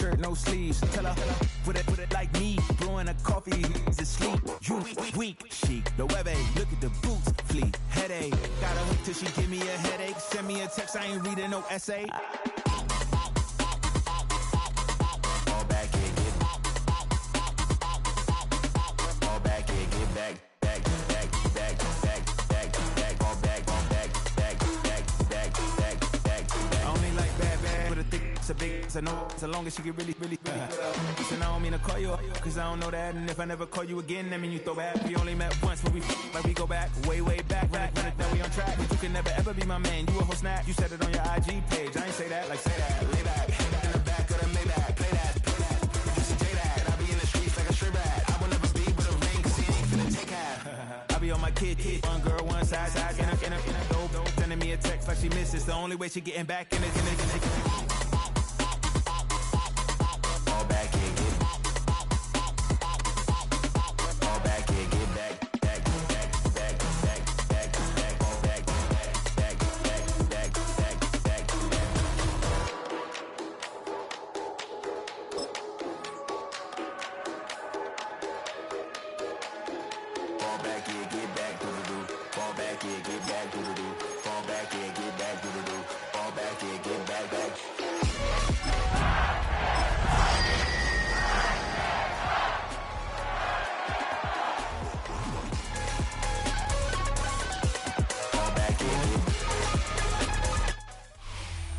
shirt, no sleeves. Tell her, put it like me. Blowing a coffee, he's asleep. You weak, chic. The web look at the boots, fleet. Headache, got a hook till she give me a headache. Send me a text, I ain't reading no essay. All back here, get all back here, get back. It's a big, it's a no, so long as she get really good. Listen, I don't mean to call you up, cause I don't know that. And if I never call you again, that mean you throw back. We only met once when we go back, way back. Run it, then we on track. But you can never ever be my man, you a whole snack. You said it on your IG page, I ain't say that, like say that. Lay back, in the back of the Maybach, play that. Just a J that, I be in the streets like a stray rat. I will never be with a ring, cause he ain't finna take half. I be on my kid, one girl, one side, in a dope, sending me a text like she misses. The only way she getting back in it.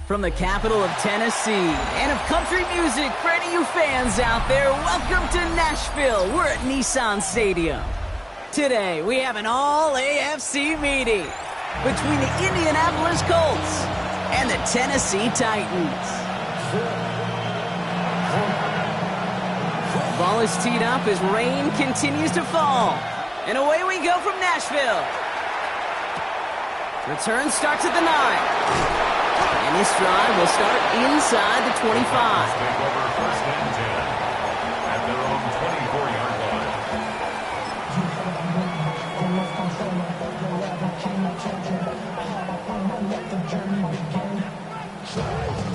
From the capital of Tennessee and of country music for any of you fans out there, welcome to Nashville. We're at Nissan Stadium. Today, we have an all-AFC meeting between the Indianapolis Colts and the Tennessee Titans. Ball is teed up as rain continues to fall. And away we go from Nashville. Return starts at the 9. And this drive will start inside the 25. Take over first and 10 at their own 24-yard line.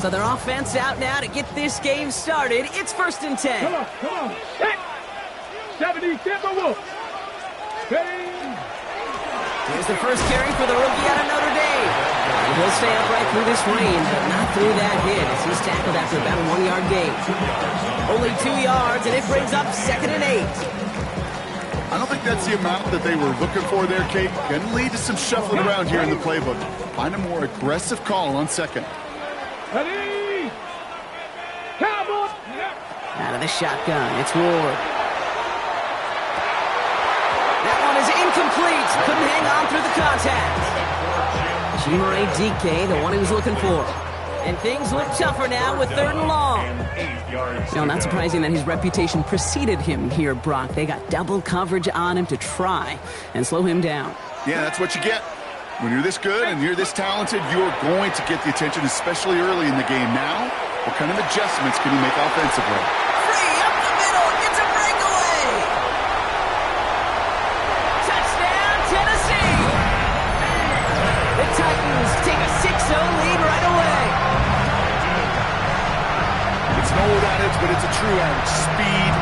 So their offense out now to get this game started. It's first and 10. Come on. Hit. 70, Timber Wolf. Here's the first carry for the rookie out of Notre Dame. He'll stay upright through this rain, but not through that hit as he's tackled after about a 1-yard gain. Only 2 yards, and it brings up 2nd and 8. I don't think that's the amount that they were looking for there, Kate. Can lead to some shuffling around here in the playbook. Find a more aggressive call on second. Ready? Cowboys! Out of the shotgun, it's Ward. That one is incomplete. Couldn't hang on through the contact. G-Murray DK, the one he was looking for. And things look tougher now with 3rd and long. Not surprising that his reputation preceded him here, Brock. They got double coverage on him to try and slow him down. Yeah, that's what you get. When you're this good and you're this talented, you're going to get the attention, especially early in the game. Now, what kind of adjustments can you make offensively? Free up the middle. It's a breakaway. Touchdown, Tennessee. The Titans take a 6-0 lead right away. It's an old adage, but it's a true adage. Speed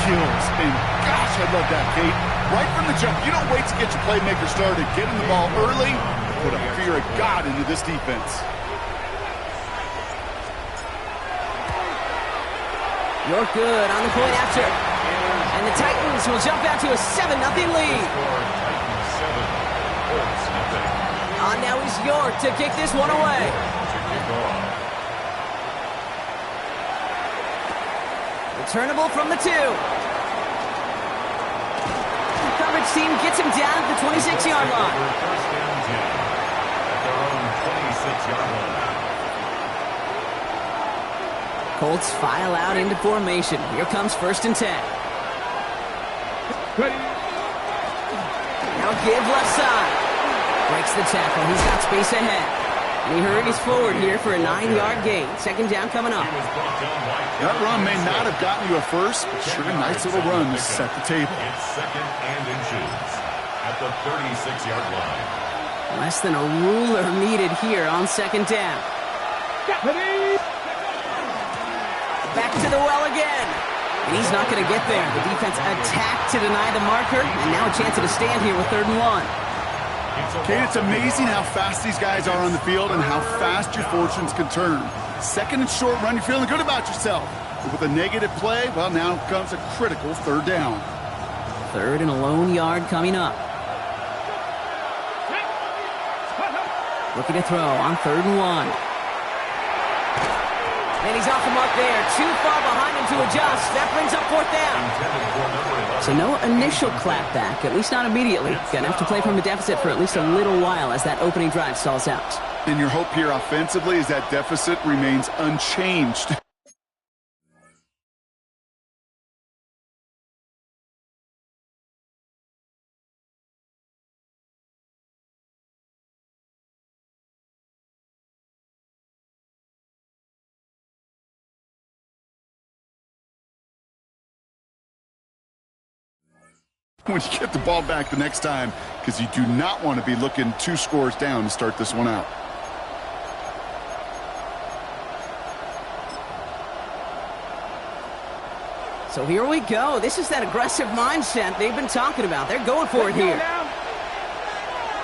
kills. And gosh, I love that, Kate. Right from the jump, you don't wait to get your playmaker started. Get him the ball early, put a fear of God into this defense. You're good on the point after. And the Titans will jump out to a 7-0 lead. On now is York to kick this one away. Returnable from the 2. Coverage team gets him down at the 26-yard line. First and 10 at their own 26-yard line. Colts file out into formation. Here comes 1st and 10. Now give left side. Breaks the tackle. He's got space ahead. And he hurries forward here for a 9-yard gain. 2nd down coming up. That run may not have gotten you a first, but sure a nice little run to set the table. It's 2nd and inches at the 36-yard line. Less than a ruler needed here on 2nd down. Back to the well again. And he's not going to get there. The defense attacked to deny the marker, and now a chance at a stand here with 3rd and 1. Kate, it's amazing how fast these guys are on the field and how fast your fortunes can turn. 2nd and short run, you're feeling good about yourself. But with a negative play, well, now comes a critical 3rd down. 3rd and a lone yard coming up. Looking to throw on 3rd and 1. And he's off the mark there. Too far behind him to adjust. That brings up 4th down. So no initial clapback, at least not immediately. Gonna have to play from a deficit for at least a little while as that opening drive stalls out. And your hope here offensively is that deficit remains unchanged. When you get the ball back the next time, because you do not want to be looking 2 scores down to start this one out. So here we go. This is that aggressive mindset they've been talking about. They're going for it here.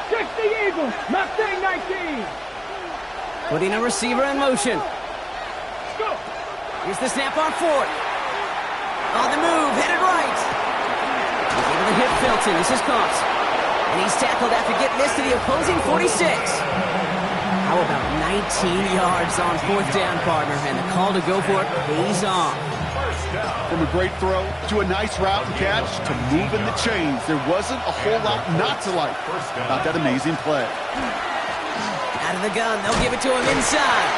Check the Eagles, Mustang 19. Putting a receiver in motion. Go. Here's the snap on 4th. On the move, headed right. He's able to hit Felton. This is caught. And he's tackled after getting this to the opposing 46. How about 19 yards on 4th down, partner? And the call to go for it pays off. From a great throw to a nice route and catch to moving the chains, there wasn't a whole lot not to like about that amazing play. Out of the gun, they'll give it to him inside.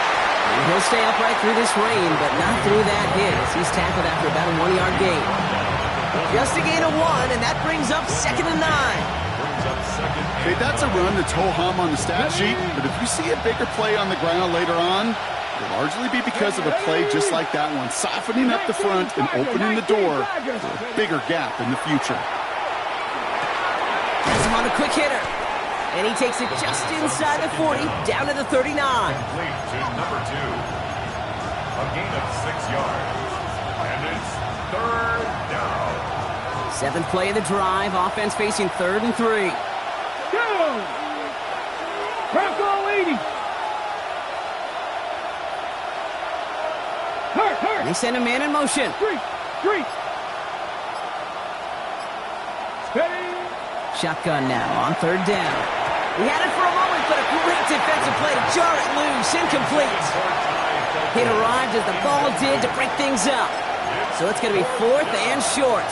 And he'll stay upright through this rain, but not through that hit as he's tackled after about a 1-yard gain. Just a gain of 1, and that brings up 2nd and 9. Okay, that's a run that's ho-hum on the stat sheet, but if you see a bigger play on the ground later on, it'll largely be because of a play just like that one, softening up the front and opening the door for a bigger gap in the future. Has him on the quick hitter, and he takes it just inside the 40, down to the 39. Complete to number 2. A gain of 6 yards. And it's 3rd down. 7th play of the drive, offense facing 3rd and 3. Go. Bronco 80. Hurt. They send a man in motion. Three. Steady. Shotgun now on 3rd down. He had it for a moment, but a great defensive play to jar it loose. Incomplete. It arrived as the ball did to break things up. So it's going to be 4th and short.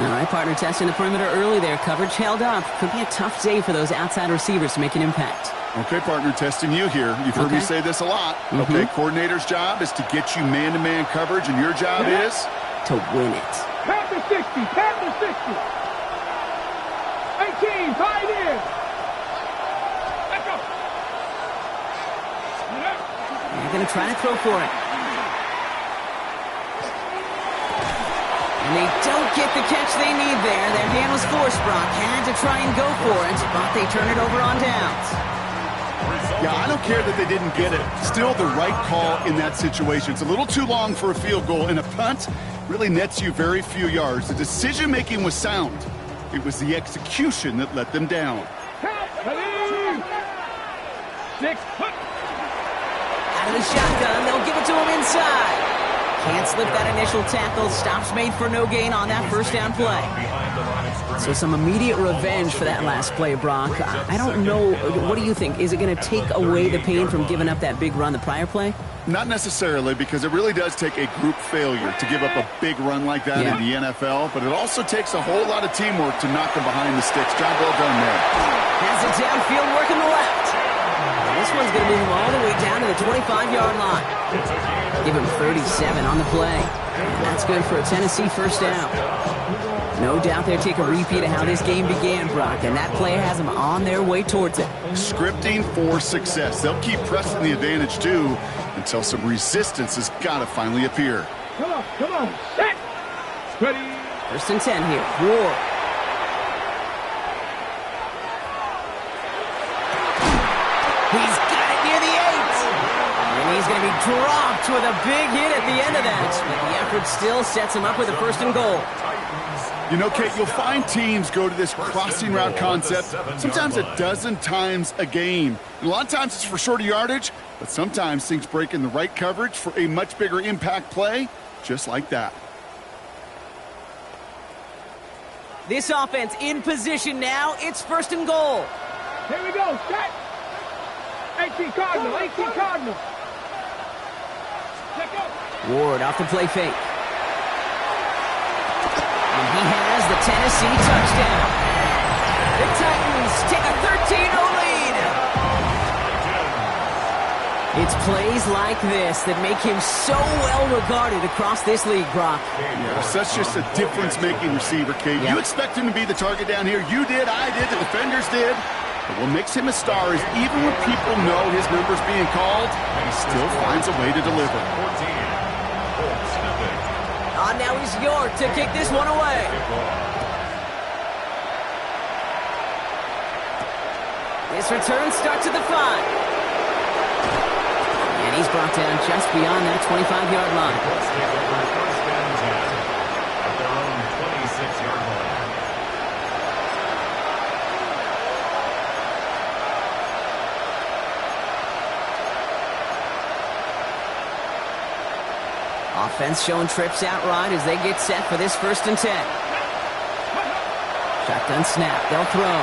All right, partner, testing the perimeter early there. Coverage held up. Could be a tough day for those outside receivers to make an impact. Okay, partner, testing you here. You've heard me say this a lot. Okay, coordinator's job is to get you man-to-man coverage, and your job is? To win it. Pat the 60. 18, tied in. Let's go. They're going to try to throw for it. And they don't get the catch they need there. Their hand was forced, Brock. Had to try and go for it, but they turn it over on downs. Yeah, I don't care that they didn't get it. Still the right call in that situation. It's a little too long for a field goal, and a punt really nets you very few yards. The decision-making was sound. It was the execution that let them down. 6 foot. Out of the shotgun, they'll give it to him inside. Can't slip that initial tackle. Stops made for no gain on that 1st down play. So some immediate revenge for that last play, Brock. I don't know. What do you think? Is it going to take away the pain from giving up that big run the prior play? Not necessarily, because it really does take a group failure to give up a big run like that in the NFL, but it also takes a whole lot of teamwork to knock them behind the sticks. Job well done there. Has it downfield working the left. And this one's going to move him all the way down to the 25-yard line. Give him 37 on the play. And that's good for a Tennessee 1st down. No doubt they'll take a repeat of how this game began, Brock, and that play has them on their way towards it. Scripting for success. They'll keep pressing the advantage, too, until some resistance has got to finally appear. Come on. Set. Ready. 1st and 10 here. Ward. He's got it near the 8. And he's going to be dropped with a big hit at the end of that. But the effort still sets him up with a 1st and goal. You know, Kate, you'll find teams go to this crossing route concept sometimes a dozen times a game. And a lot of times it's for shorter yardage, but sometimes things break in the right coverage for a much bigger impact play, just like that. This offense in position now. It's 1st and goal. Here we go. Set. 18 Cardinal. 18 Cardinal. Check out. Ward off the play fake. And he has the Tennessee touchdown. The Titans take a 13-0 lead. It's plays like this that make him so well regarded across this league, Brock. Yeah, such just a difference-making receiver, Kate. Yeah. You expect him to be the target down here. You did, I did, the defenders did. But what makes him a star is even when people know his number's being called, he still finds a way to deliver. Now he's York to kick this one away. This return starts at the 5. And he's brought down just beyond that 25-yard line. At their own 26-yard line. Offense showing trips out right as they get set for this 1st and 10. Shotgun snap. They'll throw.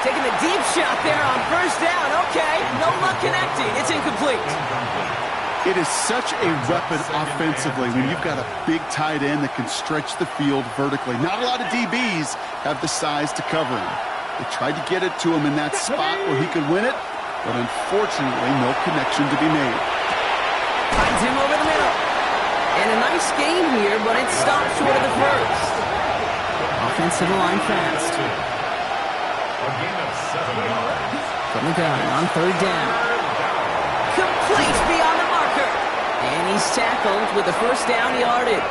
Taking the deep shot there on 1st down. Okay, no luck connecting. It's incomplete. It is such a weapon offensively when you've got a big tight end that can stretch the field vertically. Not a lot of DBs have the size to cover him. They tried to get it to him in that spot where he could win it, but unfortunately no connection to be made. Finds him over the middle. And a nice game here, but it stopped short of the 1st. Offensive line fast. A gain of 7 yards. From the gun on 3rd down. Complete beyond the marker. And he's tackled with the 1st down yardage.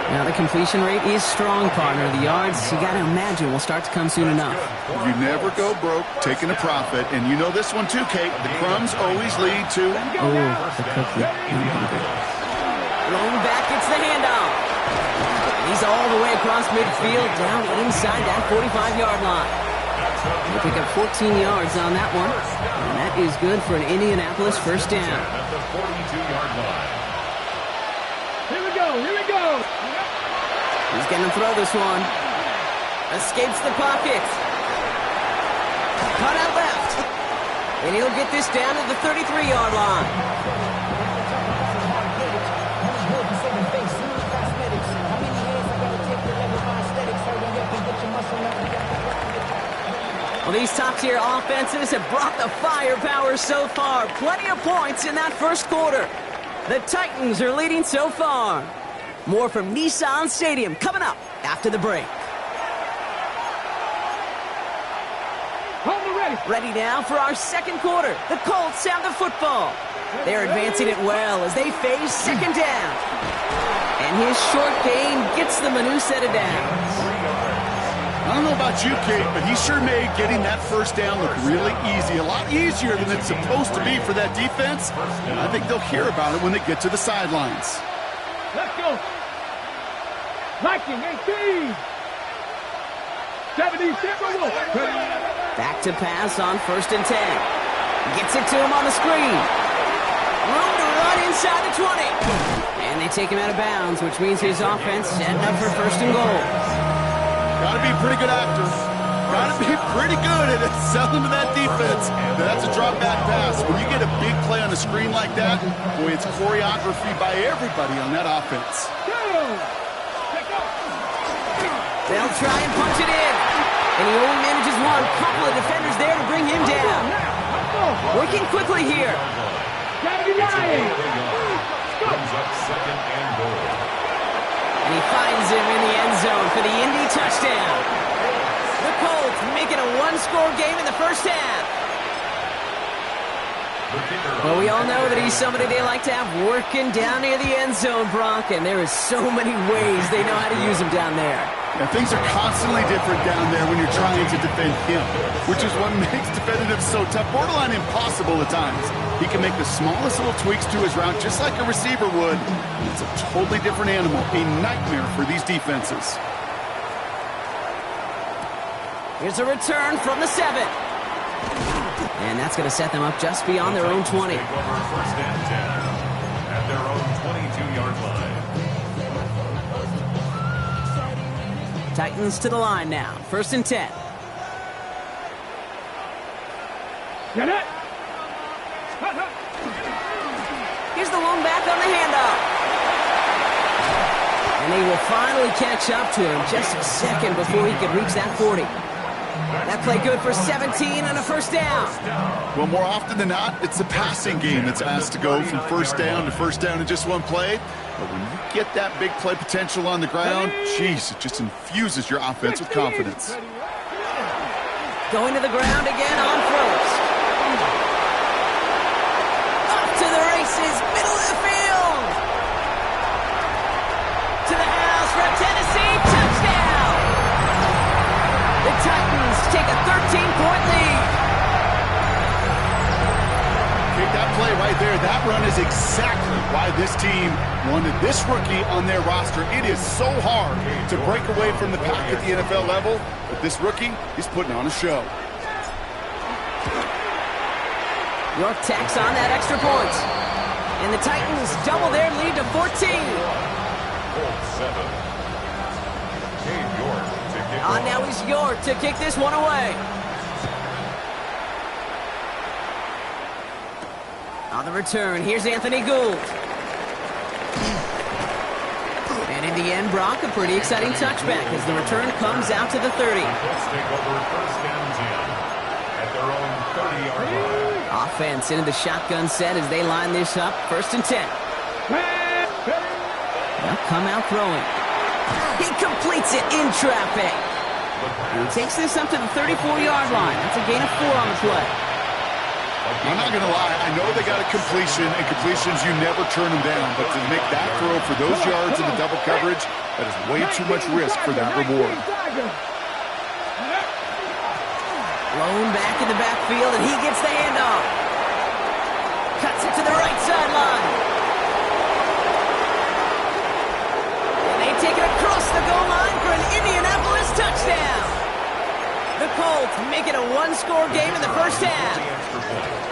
Now the completion rate is strong, partner. The yards, you got to imagine, will start to come soon enough. You never go broke taking a profit, and you know this one too, Kate. The crumbs always lead to... Oh, the cookie. Long back, it's the handoff. And he's all the way across midfield, down inside that 45-yard line. They pick up 14 yards on that one, and that is good for an Indianapolis 1st down. At the 42-yard line. Here we go. Here we go. He's going to throw this one. Escapes the pocket. Cut out left. And he'll get this down to the 33-yard line. Well, these top-tier offenses have brought the firepower so far. Plenty of points in that 1st quarter. The Titans are leading so far. More from Nissan Stadium coming up after the break. Ready now for our 2nd quarter. The Colts have the football. They're advancing it well as they face 2nd down. And his short gain gets them a new set of downs. I don't know about you, Kate, but he sure made getting that 1st down look really easy. A lot easier than it's supposed to be for that defense. And I think they'll hear about it when they get to the sidelines. Let's go. Viking 18. 70 Timberwolves. Back to pass on 1st and 10. Gets it to him on the screen. Room to run inside the 20. And they take him out of bounds, which means his offense setting up for 1st and goal. Got to be a pretty good actor. Got to be pretty good at it, selling to that defense. That's a drop back pass. When you get a big play on a screen like that, boy, it's choreography by everybody on that offense. They'll try and punch it in. And he only manages one. Couple of defenders there to bring him down. Working quickly here. Brings up 2nd and goal. And he finds him in the end zone for the Indy touchdown. The Colts making a one-score game in the 1st half. Well, we all know that he's somebody they like to have working down near the end zone, Brock, and there is so many ways they know how to use him down there. Yeah, things are constantly different down there when you're trying to defend him, which is what makes defending him so tough, borderline impossible at times. He can make the smallest little tweaks to his route just like a receiver would. It's a totally different animal, a nightmare for these defenses. Here's a return from the 7. And that's going to set them up just beyond their own 20. Take over first and 10 at their own 22-yard line. Titans to the line now. First and 10. Get it. Here's the lone back on the handoff. And he will finally catch up to him just a second before he could reach that 40. That play good for 17 and a first down. Well, more often than not, it's the passing game that's asked to go from first down in just one play. But when you get that big play potential on the ground, geez, it just infuses your offense with confidence. Going to the ground again on first. Up to the races, middle of the field. To the house for a Tennessee touchdown. The Titans take a 13-point lead. Take that play right there. That run is exactly why this team wanted this rookie on their roster. It is so hard to break away from the pack at the NFL level, but this rookie is putting on a show. York tacks on that extra point. And the Titans double their lead to 14. Colts 7. Dave York to kick off. Now is York to kick this one away. On the return, here's Anthony Gould. And in the end, Brock, a pretty exciting touchback as the return comes out to the 30. Colts take over first and 10 at their own 30-yard line. Offense into the shotgun set as they line this up. First and 10. They'll come out throwing. He completes it in traffic. He takes this up to the 34-yard line. That's a gain of 4 on the play. I'm not going to lie. I know they got a completion, and completions, you never turn them down. But to make that throw for those yards in the double coverage, that is way too much risk for that reward. Lone back in the backfield, and he gets the handoff. Cuts it to the right sideline. And they take it across the goal line for an Indianapolis touchdown. The Colts make it a one-score game in the first half.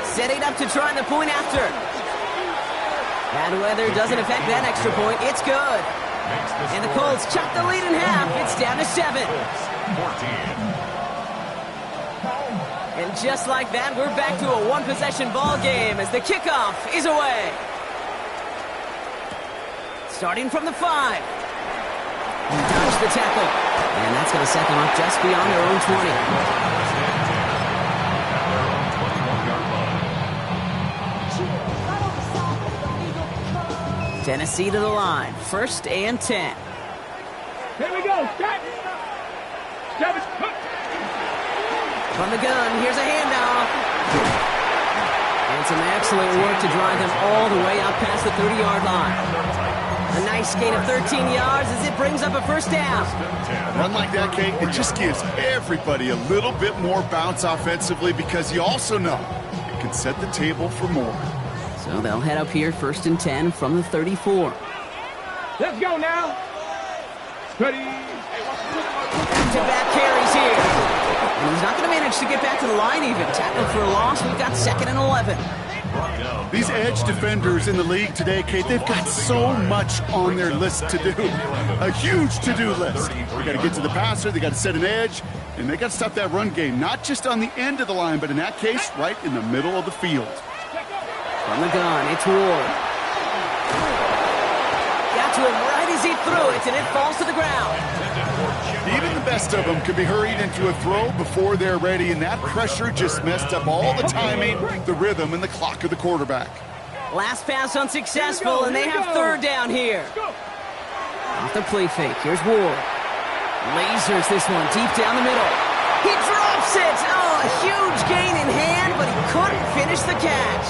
Setting up to try the point after. Bad weather doesn't affect that extra point. It's good. And the Colts chop the lead in half. It's down to 7. 14. And just like that, we're back to a one-possession ball game as the kickoff is away. Starting from the 5. Dodge the tackle. And that's going to set them up just beyond their own 20. Tennessee to the line. First and 10. Here we go. Step. From the gun, here's a handoff. And some excellent work to drive them all the way out past the 30-yard line. A nice gain of 13 yards as it brings up a first down. Run like that, Kate, it just gives everybody a little bit more bounce offensively because you also know it can set the table for more. So they'll head up here first and 10 from the 34. Let's go now. Ready. Back-to-back carries here. And he's not going to manage to get back to the line even. Tackled for a loss. We've got 2nd and 11. These edge defenders in the league today, Kate, they've got so much on their list to do. A huge to-do list. They got to get to the passer, they got to set an edge, and they got to stop that run game, not just on the end of the line, but in that case, right in the middle of the field. From the gun, it's Ward. Got to him right as he threw it, and it falls to the ground. Even the best of them could be hurried into a throw before they're ready, and that pressure just messed up all the timing, the rhythm, and the clock of the quarterback. Last pass unsuccessful, and they have 3rd down here. Off the play fake, here's Ward. Lasers this one deep down the middle. He drops it! Oh, a huge gain in hand, but he couldn't finish the catch.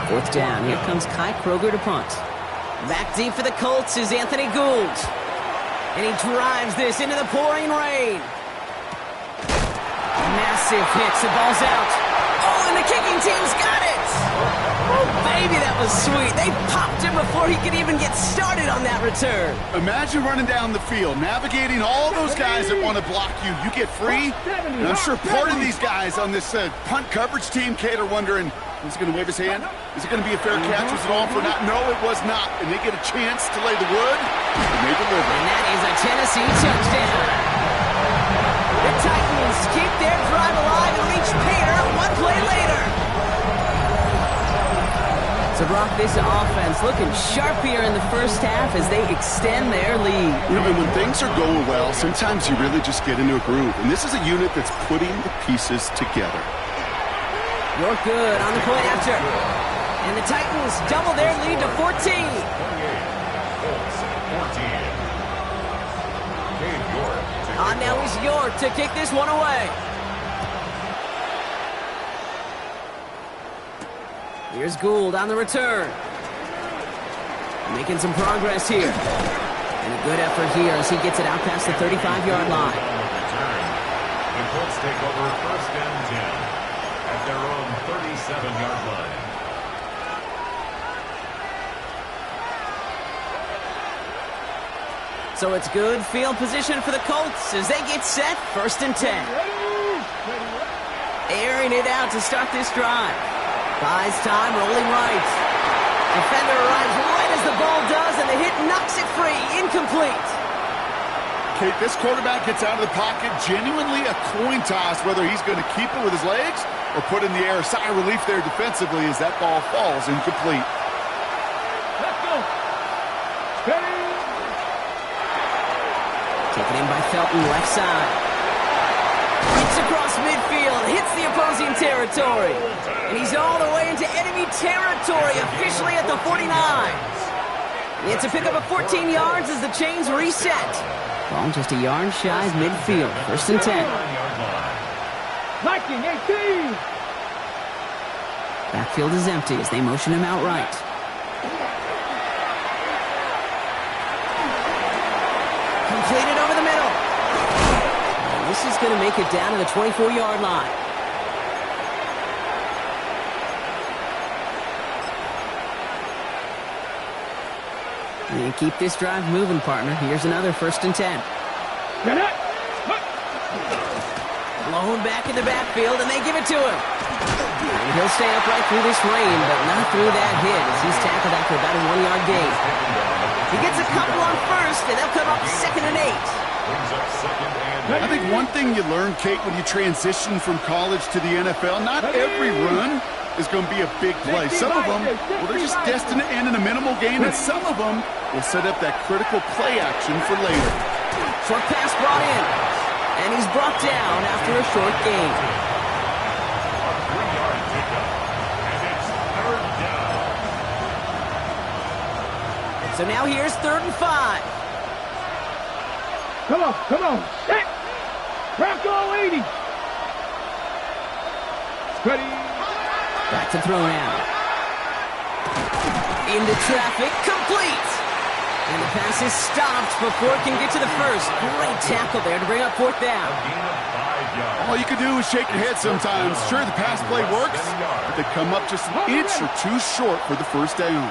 4th down, here comes Kai Kroger to punt. Back deep for the Colts is Anthony Gould. And he drives this into the pouring rain. Massive hits. The ball's out. Oh, and the kicking team's got it. Oh, baby, that was sweet. They popped him before he could even get started on that return. Imagine running down the field, navigating all those guys that want to block you. You get free, and I'm sure part of these guys on this punt coverage team, Kate, are wondering, is he going to wave his hand? Is it going to be a fair catch? Was it all for naught? No, it was not. And they get a chance to lay the wood, and they deliver. And that is a Tennessee touchdown. The Titans keep their drive alive and reach Pater one play later. So, Brock, this offense looking sharp here in the first half as they extend their lead. You know, and when things are going well, sometimes you really just get into a groove. And this is a unit that's putting the pieces together. You're good on the point after. And the Titans double their lead to 14. 28, Colts 14. Dave York. Now is York to kick this one away. Here's Gould on the return. Making some progress here. And a good effort here as he gets it out past the 35-yard line. The Colts take over first and 10 at their own 37-yard line. So it's good field position for the Colts as they get set first and 10. Airing it out to start this drive. Buys time, rolling right. Defender arrives right as the ball does, and the hit knocks it free. Incomplete. Kate, this quarterback gets out of the pocket, genuinely a coin toss whether he's going to keep it with his legs or put in the air. Sigh of relief there defensively as that ball falls incomplete. Let's go. Steady. Taken in by Felton, left side. Hits across midfield, hits the opposing territory. And he's all the way into enemy territory, officially at the 49. It's a pickup of 14 yards as the chains reset. Ball just a yard shy of midfield, first and 10. Viking 18. Backfield is empty as they motion him out right. Completed over the middle. And this is going to make it down to the 24-yard line. And keep this drive moving, partner. Here's another first and 10. Blown back in the backfield, and they give it to him. And he'll stay upright through this rain, but not through that hit as he's tackled after about a 1-yard gain. He gets a couple on first, and they'll come up second and 8. I think one thing you learn, Kate, when you transition from college to the NFL, not every run is going to be a big play. Some of them, well, they're just destined to end in a minimal gain, and some of them will set up that critical play action for later. Short pass brought in, and he's brought down after a short gain. A 3-yard pickup, and it's third down. So now here's 3rd and 5. Come on. Set. Bronco 80. Ready. Back to throw now. Into traffic, complete. And the pass is stopped before it can get to the first. Great tackle there to bring up 4th down. A gain of 5 yards. All you can do is shake your head sometimes. Sure, the pass play works, but they come up just an inch or two short for the first down.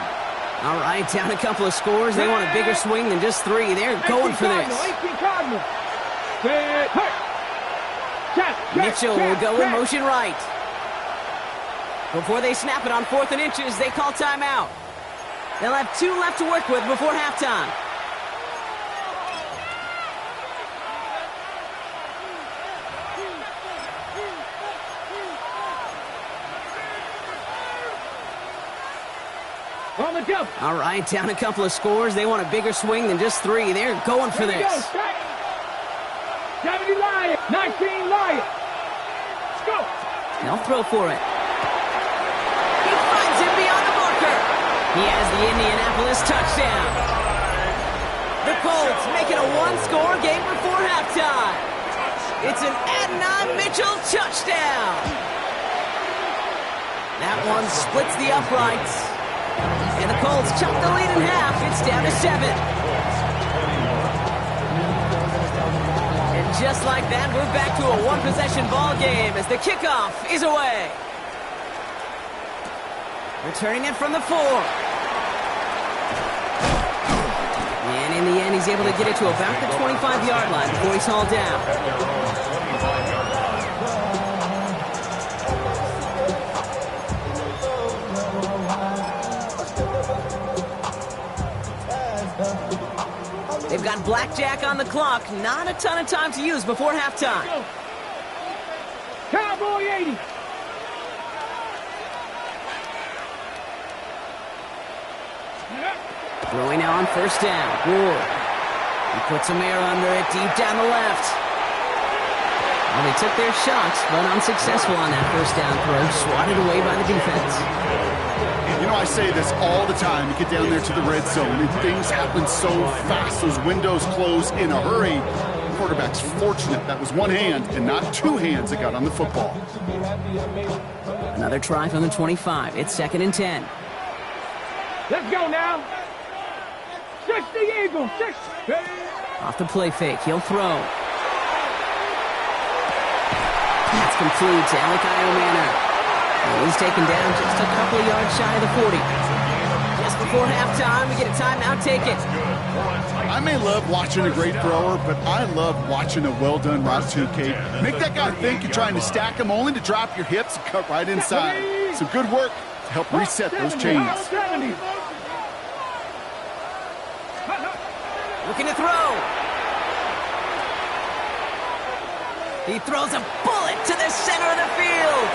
All right, down a couple of scores. They want a bigger swing than just 3. They're going for this. 18 Cardinal. Mitchell will go in motion right. Before they snap it on 4th and inches, they call timeout. They'll have 2 left to work with before halftime. On the jump. All right, down a couple of scores. They want a bigger swing than just 3. They're going for this. 70 Lions, 19 Lions. Let's go. They'll throw for it. He finds him beyond the marker. He has the Indianapolis touchdown. The Colts making a 1-score game before halftime. It's an Adnan Mitchell touchdown. That one splits the uprights. And the Colts chop the lead in half. It's down to 7. just like that, we're back to a one-possession ball game as the kickoff is away. Returning it from the 4. And in the end, he's able to get it to about the 25-yard line before he's hauled down. They've got blackjack on the clock. Not a ton of time to use before halftime. Cowboy 80. Throwing now on first down. Ward. He puts some air under it deep down the left. Well, they took their shots, but unsuccessful on that first down throw. Swatted away by the defense. You know, I say this all the time. You get down there to the red zone, and things happen so fast. Those windows close in a hurry. The quarterback's fortunate that was one hand and not two hands that got on the football. Another try from the 25. It's 2nd and 10. Let's go now. 60 Eagles. 60. Off the play fake. He'll throw. That's complete to Alec Iomana. He's taken down just a couple of yards shy of the 40. Just before halftime, we get a timeout. Take it. I may love watching a great thrower, but I love watching a well-done route too, Kate. Make that guy think you're trying to stack him only to drop your hips and cut right inside. Some good work to help reset those chains. Looking to throw. He throws a bullet to the center of the field.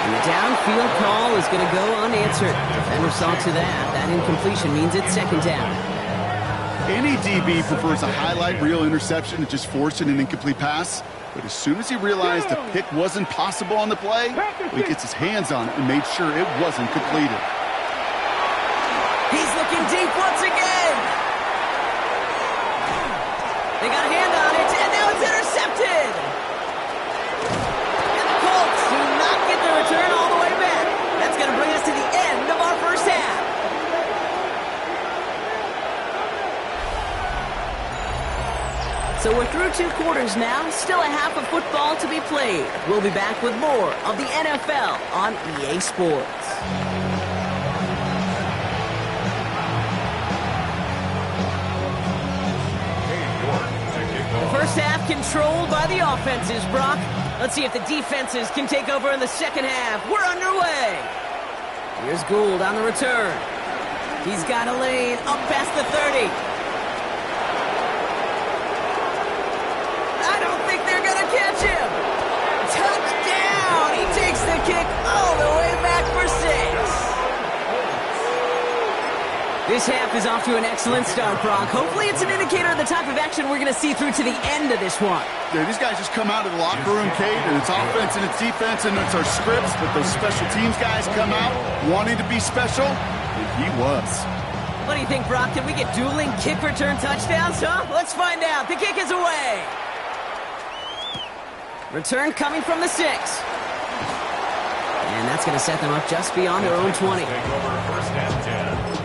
And the downfield call is going to go unanswered. Defender saw to that. That incompletion means it's 2nd down. Any DB prefers a highlight reel interception to just forcing an incomplete pass. But as soon as he realized the pick wasn't possible on the play, he gets his hands on it and made sure it wasn't completed. He's looking deep once again. They got a hand on it, and now it's intercepted. And the Colts do not get the return all the way back. That's going to bring us to the end of our first half. So we're through 2 quarters now, still a half of football to be played. We'll be back with more of the NFL on EA Sports. First half controlled by the offenses, Brock. Let's see if the defenses can take over in the second half. We're underway. Here's Gould on the return. He's got a lane up past the 30. I don't think they're going to catch him. Touchdown! He takes the kick all the way back for 6. This half is off to an excellent start, Brock. Hopefully it's an indicator of the type of action we're going to see through to the end of this one. Yeah, these guys just come out of the locker room, Kate, and it's offense and it's defense and it's our scripts, but those special teams guys come out wanting to be special, and he was. What do you think, Brock? Can we get dueling kick return touchdowns, huh? Let's find out. The kick is away. Return coming from the 6. And that's going to set them up just beyond their own 20. First and 10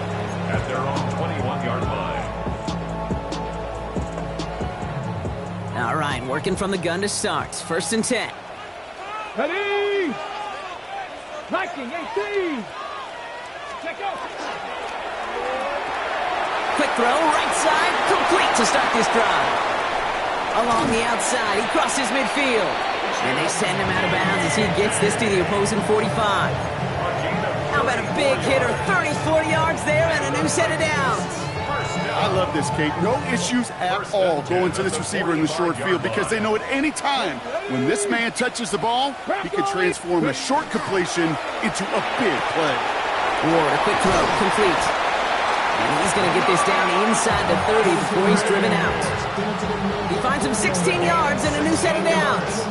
at their own 21-yard line. All right, working from the gun to start. 1st and 10. Ready. Viking 18. Check out. Quick throw, right side, complete to start this drive. Along the outside, he crosses midfield. And they send him out of bounds as he gets this to the opposing 45. How about a big hitter, 34 yards there and a new set of downs. I love this, Kate. No issues at all going to this receiver in the short field because they know at any time when this man touches the ball, he can transform a short completion into a big play. Ward, a quick throw, complete. And he's going to get this down inside the 30 before he's driven out. He finds him 16 yards and a new set of downs.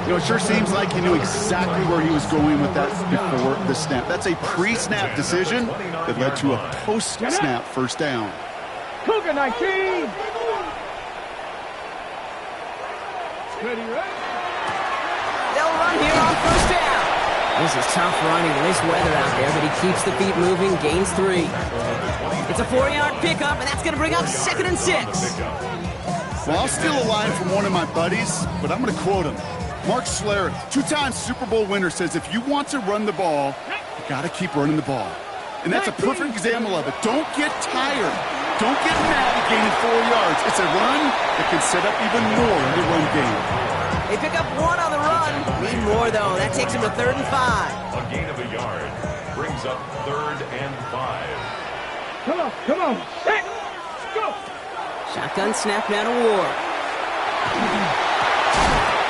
You know, it sure seems like he knew exactly where he was going with that before the snap. That's a pre-snap decision that led to a post-snap first down. Cougar 19. Ready, right? They'll run here on first down. This is tough running in this weather out there, but he keeps the feet moving, gains 3. It's a 4-yard pickup, and that's going to bring up 2nd and 6. Well, I'll steal a line from one of my buddies, but I'm going to quote him. Mark Schlereth, two-time Super Bowl winner, says if you want to run the ball, you got to keep running the ball. And that's a perfect example of it. Don't get tired. Don't get mad at gaining 4 yards. It's a run that can set up even more in the run game. They pick up 1 on the run. Need more, though. That takes them to 3rd and 5. A gain of a yard brings up 3rd and 5. Come on. Set. Go. Shotgun snap now to Ward.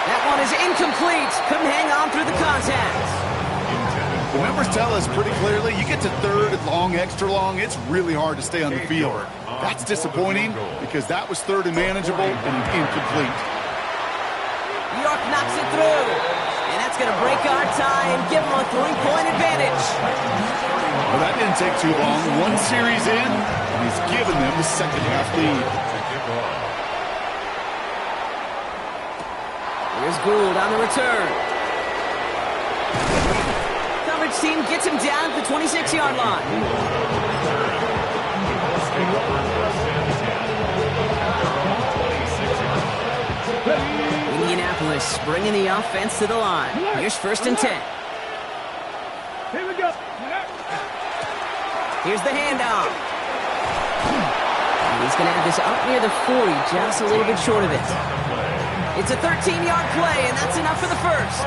That one is incomplete. Couldn't hang on through the contact. The numbers tell us pretty clearly, you get to 3rd and long, extra long, it's really hard to stay on the field. That's disappointing because that was 3rd and manageable and incomplete. New York knocks it through. And that's going to break our tie and give them a 3-point advantage. Well, that didn't take too long. 1 series in, and he's given them the second half lead. Here's Gould on the return. Coverage team gets him down at the 26-yard line. Indianapolis bringing the offense to the line. Here's 1st and 10. Here we go. Here's the handoff. And he's going to have this up near the 40, just a little bit short of it. It's a 13-yard play, and that's enough for the first.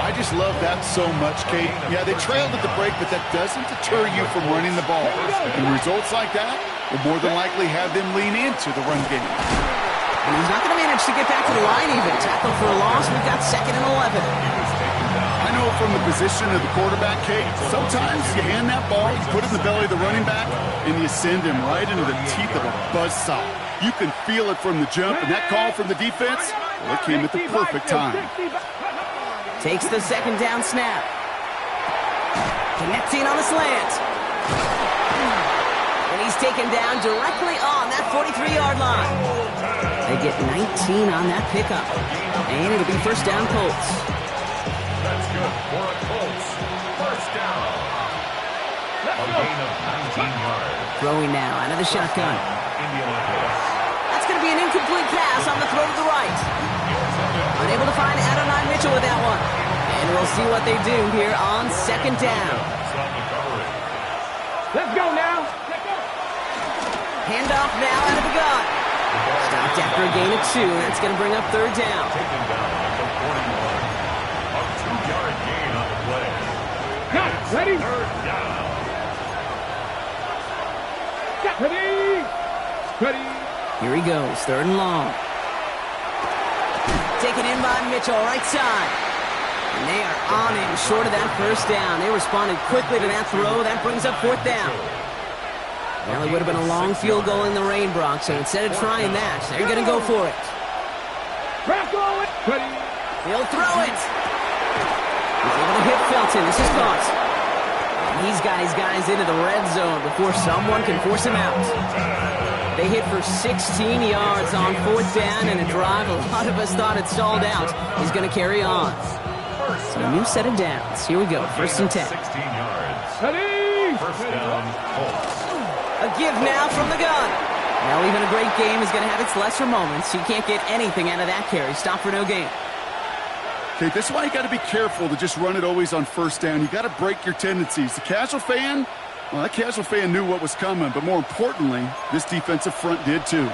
I just love that so much, Kate. Yeah, they trailed at the break, but that doesn't deter you from running the ball. And results like that will more than likely have them lean into the run game. And he's not going to manage to get back to the line even. Tackle for a loss. We've got 2nd and 11. I know from the position of the quarterback, Kate, sometimes you hand that ball, you put it in the belly of the running back, and you send him right into the teeth of a buzzsaw. You can feel it from the jump, and that call from the defense, well, it came at the perfect time. Takes the 2nd down snap. Connecting on the slant. And he's taken down directly on that 43-yard line. They get 19 on that pickup. And it'll be 1st down Colts. That's good for a Colts. 1st down. A gain of 19 yards. Throwing now out of the shotgun. Indianapolis. That's going to be an incomplete pass on the throw to the right. Unable to find Adonai Mitchell with that one. And we'll see what they do here on 2nd down. Let's go now. Handoff now out of the gun. Stopped after a gain of 2. That's going to bring up 3rd down. Taken down at the 41. A 2-yard gain on the play. Ready? 3rd down. Ready. Here he goes, 3rd and long. Taken in by Mitchell, right side. And they are on him, short of that 1st down. They responded quickly to that throw. That brings up 4th down. Well, it would have been a long field goal in the rain, Brock, so instead of trying that, they're going to go for it. He'll throw it. He's able to hit Felton. This is caught. And he's got his guys into the red zone before someone can force him out. They hit for 16 yards on 4th down, and a drive a lot of us thought had stalled out is going to carry on. So a new set of downs. Here we go, 1st and 10. 16 yards. 1st down, Colts. A give now from the gun. Now even a great game is going to have its lesser moments. You can't get anything out of that carry. Stop for no gain. Okay, this is why you got to be careful to just run it always on 1st down. You got to break your tendencies. The casual fan, well, that casual fan knew what was coming, but more importantly, this defensive front did too.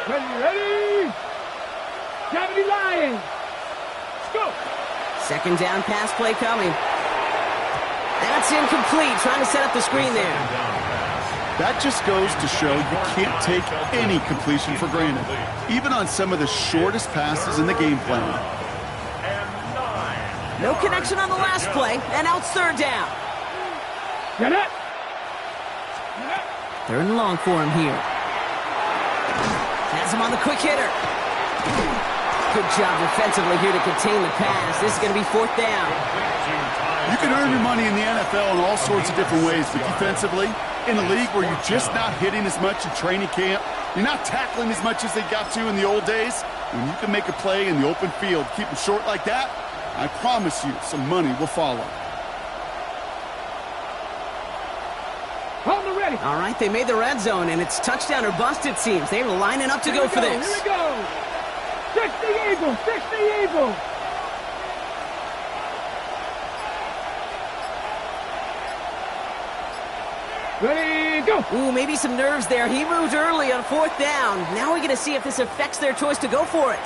Ready. 70 Lions. Let's go. 2nd down pass play coming. That's incomplete. Trying to set up the screen there. That just goes to show you can't take any completion for granted, even on some of the shortest passes in the game plan. No connection on the last play, and now it's 3rd down. Get it. 3rd and long for him here. Has him on the quick hitter. Good job defensively here to contain the pass. This is going to be 4th down. You can earn your money in the NFL in all sorts of different ways, but defensively, in a league where you're just not hitting as much in training camp, you're not tackling as much as they got to in the old days, when you can make a play in the open field, keep them short like that, I promise you some money will follow. On the ready. All right, they made the red zone, and it's touchdown or bust, it seems. They're lining up to go for this. Here we go. 60 Eagles, 60 Eagles. Ready, go. Ooh, maybe some nerves there. He moved early on 4th down. Now we're going to see if this affects their choice to go for it.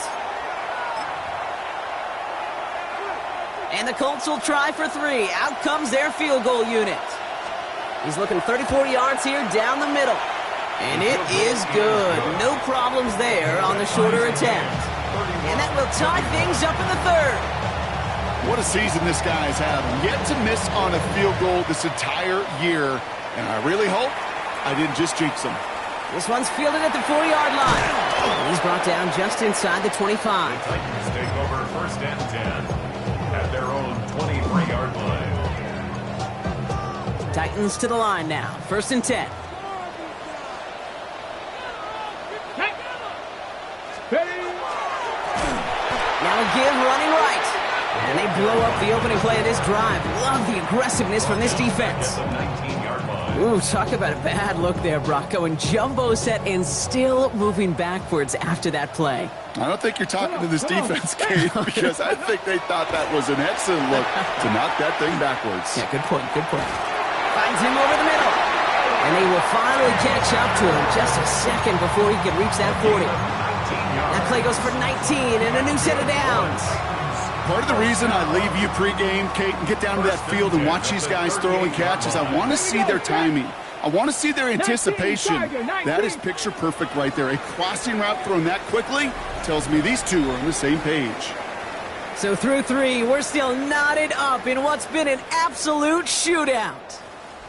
And the Colts will try for 3. Out comes their field goal unit. He's looking 34 yards here down the middle. And it is good. No problems there on the shorter attempt. And that will tie things up in the 3rd. What a season this guy is having. Yet to miss on a field goal this entire year. And I really hope I didn't just jinx him. This one's fielded at the 4-yard line. And he's brought down just inside the 25. The Titans take over 1st and 10 at their own 23-yard line. Titans to the line now. 1st and 10. Now a give running right. And they blow up the opening play of this drive. Love the aggressiveness from this defense. At the 19-yard line. Ooh, talk about a bad look there, Brock. Going jumbo set and still moving backwards after that play. I don't think you're talking to this defense, Kate, because I think they thought that was an excellent look to knock that thing backwards. Yeah, good point, good point. Finds him over the middle. And they will finally catch up to him just a second before he can reach that 40. That play goes for 19 and a new set of downs. Part of the reason I leave you pregame, Kate, and get down to that field and watch these guys throw and catch is I want to see their timing. I want to see their anticipation. That is picture perfect right there. A crossing route thrown that quickly tells me these two are on the same page. So through 3, we're still knotted up in what's been an absolute shootout.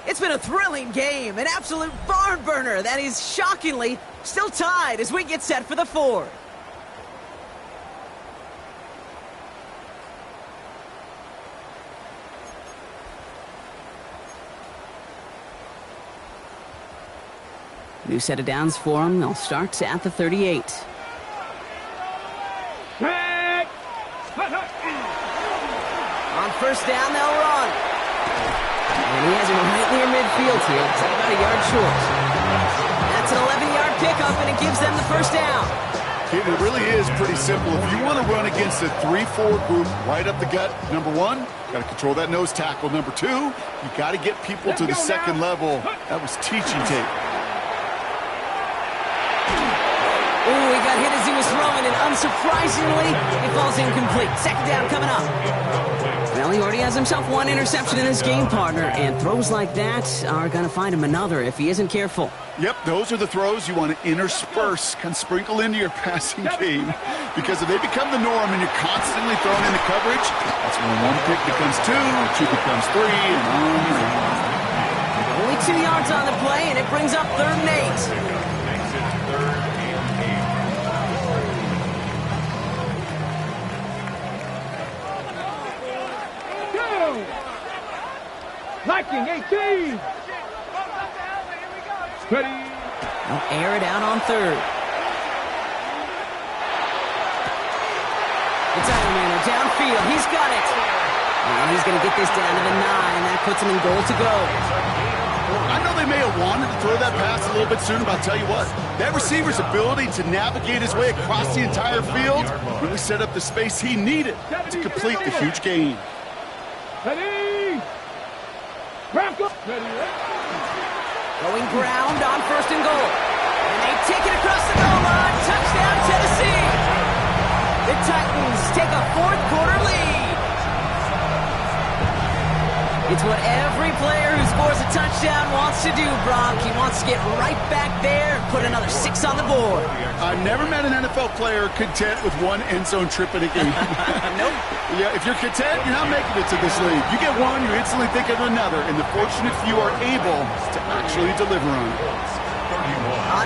It's been a thrilling game, an absolute barn burner that is shockingly still tied as we get set for the 4th. New set of downs for them. They'll start at the 38. On 1st down, they'll run. And he has him right near midfield here. It's about a yard short. That's an 11-yard pickup, and it gives them the 1st down. It really is pretty simple. If you want to run against a 3-4 group right up the gut, number 1, got to control that nose tackle. Number 2, you got to get people to the 2nd level. That was teaching tape. Ooh, he got hit as he was throwing, and unsurprisingly, it falls incomplete. 2nd down coming up. Well, he already has himself 1 interception in his game, partner, and throws like that are going to find him another if he isn't careful. Yep, those are the throws you want to intersperse, kind of sprinkle into your passing game, because if they become the norm and you're constantly throwing into coverage, that's when 1 pick becomes 2, 2 becomes 3, and on and on. Only 2 yards on the play, and it brings up 3rd and 8. Makes it 3rd and 8. Viking 18. Ready. They'll air it out on 3rd. It's Ironman downfield. He's got it. And he's going to get this down to the 9. That puts him in goal to go. I know they may have wanted to throw that pass a little bit sooner, but I'll tell you what, that receiver's ability to navigate his way across the entire field really set up the space he needed to complete the huge gain. Ready. Bronco. Ready. Going ground on 1st and goal. And they take it across the goal line. Touchdown, Tennessee. The Titans take a 4th quarter lead. It's what every player who scores a touchdown wants to do, Brock. He wants to get right back there and put another 6 on the board. I've never met an NFL player content with 1 end zone trip in a game. Nope. Yeah, if you're content, you're not making it to this league. You get 1, you instantly think of another, and the fortunate few are able to actually deliver on it.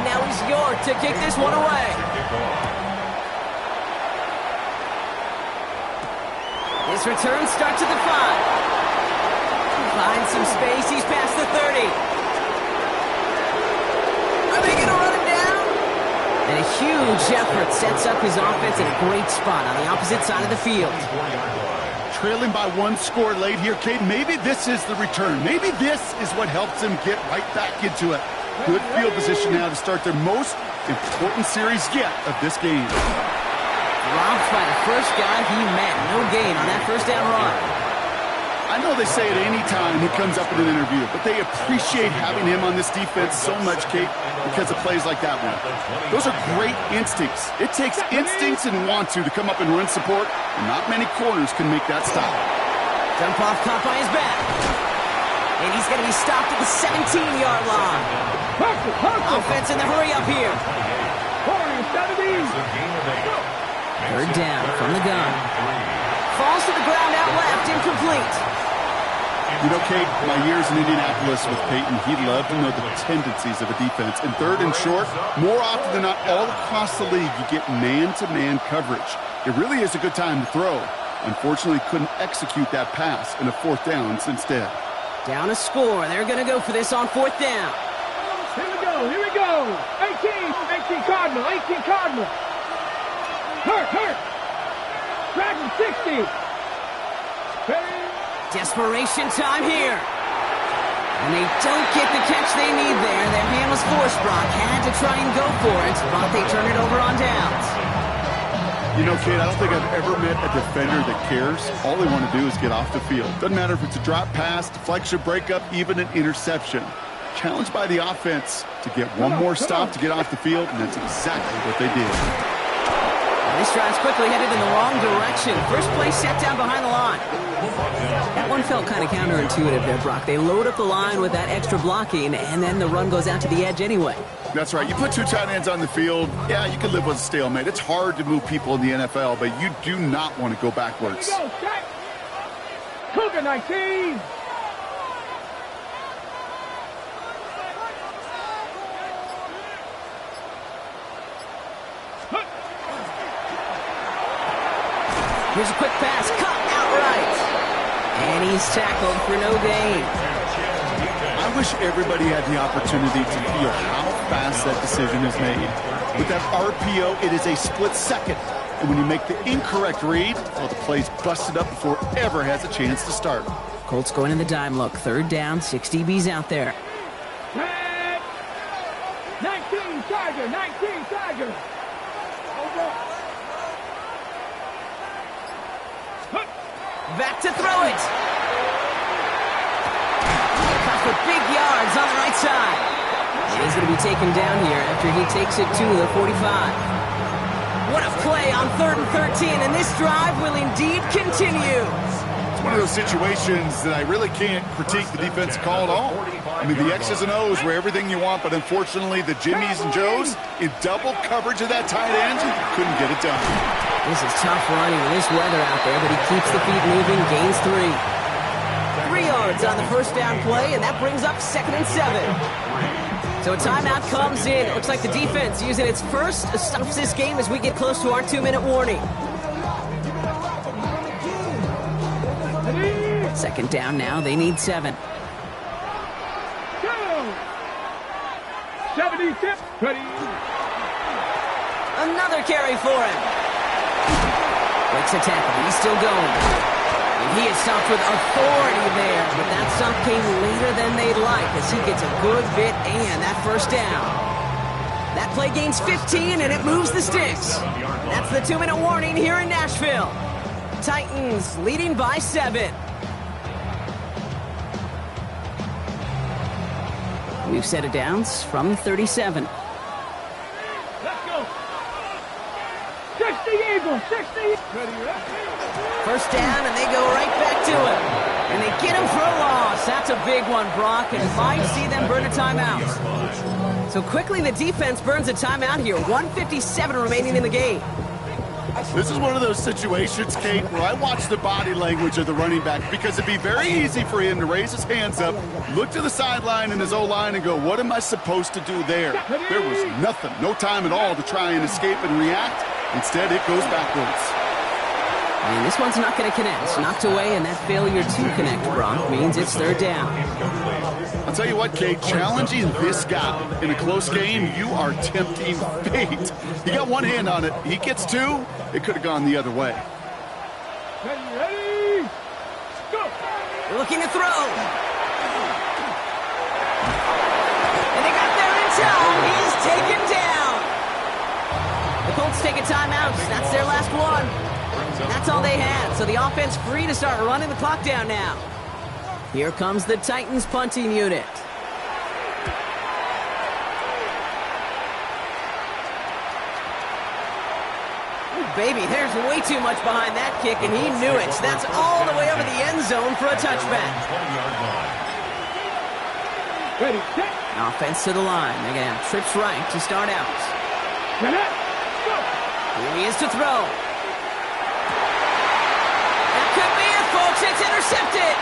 Now he's York to kick this one away. His return starts at the 5. Finds some space. He's past the 30. Are they going to run him down? And a huge effort sets up his offense in a great spot on the opposite side of the field. Trailing by 1 score late here, Kate. Maybe this is the return. Maybe this is what helps him get right back into it. Good field position now to start their most important series yet of this game. Dropped by the first guy he met. No gain on that first down run. I know they say it any time he comes up in an interview, but they appreciate having him on this defense so much, Kate, because of plays like that one. Those are great instincts. It takes instincts and want to come up and run support, and not many corners can make that stop. Dump off caught by his back. And he's going to be stopped at the 17-yard line. Offense in the hurry up here. 70. Third down from the gun. Falls to the ground out left, incomplete. You know, Kate, my years in Indianapolis with Peyton, he loved to know the tendencies of a defense. And third and short, more often than not, all across the league, you get man-to-man coverage. It really is a good time to throw. Unfortunately, couldn't execute that pass in a fourth down instead. Down a score. They're going to go for this on fourth down. Here we go. 18 Cardinal, 18 Cardinal. Hurt. Dragon 60. Desperation time here. And they don't get the catch they need there. Their hand was forced, Brock. Had to try and go for it, but they turn it over on downs. You know, Kate, I don't think I've ever met a defender that cares. All they want to do is get off the field. Doesn't matter if it's a drop pass, deflection, breakup, even an interception. Challenged by the offense to get one more stop to get off the field, and that's exactly what they did. This drive's quickly headed in the wrong direction. First play set down behind the line. That one felt kind of counterintuitive there, Brock. They load up the line with that extra blocking, and then the run goes out to the edge anyway. That's right. You put two tight ends on the field, yeah, you can live with a stalemate. It's hard to move people in the NFL, but you do not want to go backwards. Cougar 19. Here's a quick pass, cut outright. And he's tackled for no gain. I wish everybody had the opportunity to feel how fast that decision is made. With that RPO, it is a split second. And when you make the incorrect read, well, the play's busted up before it ever has a chance to start. Colts going in the dime look. Third down, 6 DBs out there. 19 Tiger. Back to throw it. Cut for big yards on the right side. And he's going to be taken down here after he takes it to the 45. What a play on 3rd and 13, and this drive will indeed continue. It's one of those situations that I really can't critique the defense call at all. I mean, the X's and O's were everything you want, but unfortunately the Jimmies and Joes, in double coverage of that tight end, couldn't get it done. This is tough running with this weather out there, but he keeps the feet moving, gains 3. 3 yards on the first down play, and that brings up 2nd and 7. So a timeout comes in. It looks like the defense using its first stops this game as we get close to our 2-minute warning. 2nd down now. They need 7. 76. Ready. Another carry for him. Breaks a tackle. He's still going. And he is stopped with authority there, but that stop came later than they'd like as he gets a good bit and that first down. That play gains 15 and it moves the sticks. That's the 2-minute warning here in Nashville. Titans leading by 7. We've set it downs from 37. Let's go. 60 Eagles, 60. First down, and they go right back to it. And they get him for a loss. That's a big one, Brock, and might see them burn a timeout. So quickly, the defense burns a timeout here. 1:57 remaining in the game. This is one of those situations, Kate, where I watch the body language of the running back because it'd be very easy for him to raise his hands up, look to the sideline in his O-line and go, what am I supposed to do there? There was nothing, no time at all to try and escape and react. Instead, it goes backwards. And this one's not going to connect. It's knocked away, and that failure to connect, Brock, means it's 3rd down. I'll tell you what, Kate, challenging this guy in a close game, you are tempting fate. He got one hand on it. He gets 2. It could have gone the other way. Ready, go. Looking to throw. And they got their time, he's taken down. The Colts take a timeout. That's their last one. That's all they had, so the offense free to start running the clock down now. Here comes the Titans punting unit. Baby, there's way too much behind that kick, and he knew it. That's all the way over the end zone for a touchback. Ready, set. Offense to the line. They're going to have trips right to start out. Go. Here he is to throw. That could be it, folks. It's intercepted.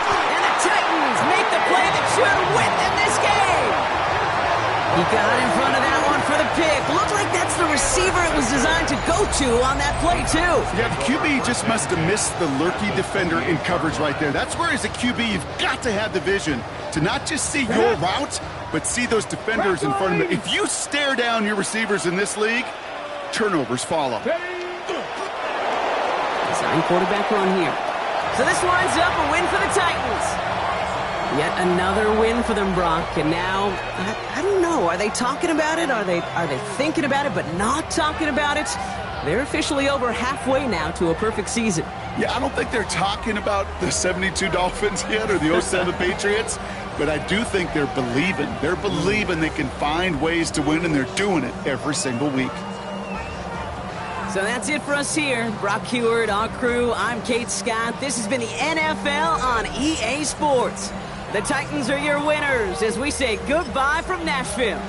And the Titans make the play that should win them this game. He got in front of that one for the pick. Looked like that's the receiver it was designed to go to on that play, too. Yeah, the QB just must have missed the lurky defender in coverage right there. That's where, as a QB, you've got to have the vision to not just see your route, but see those defenders in front of you. If you stare down your receivers in this league, turnovers follow. Design quarterback run here. So this winds up a win for the Titans. Yet another win for them, Brock. And now, I don't know. Are they talking about it? Are they thinking about it but not talking about it? They're officially over halfway now to a perfect season. Yeah, I don't think they're talking about the 72 Dolphins yet or the 07 Patriots, but I do think they're believing. They're believing they can find ways to win, and they're doing it every single week. So that's it for us here. Brock Heward, our crew, I'm Kate Scott. This has been the NFL on EA Sports. The Titans are your winners as we say goodbye from Nashville.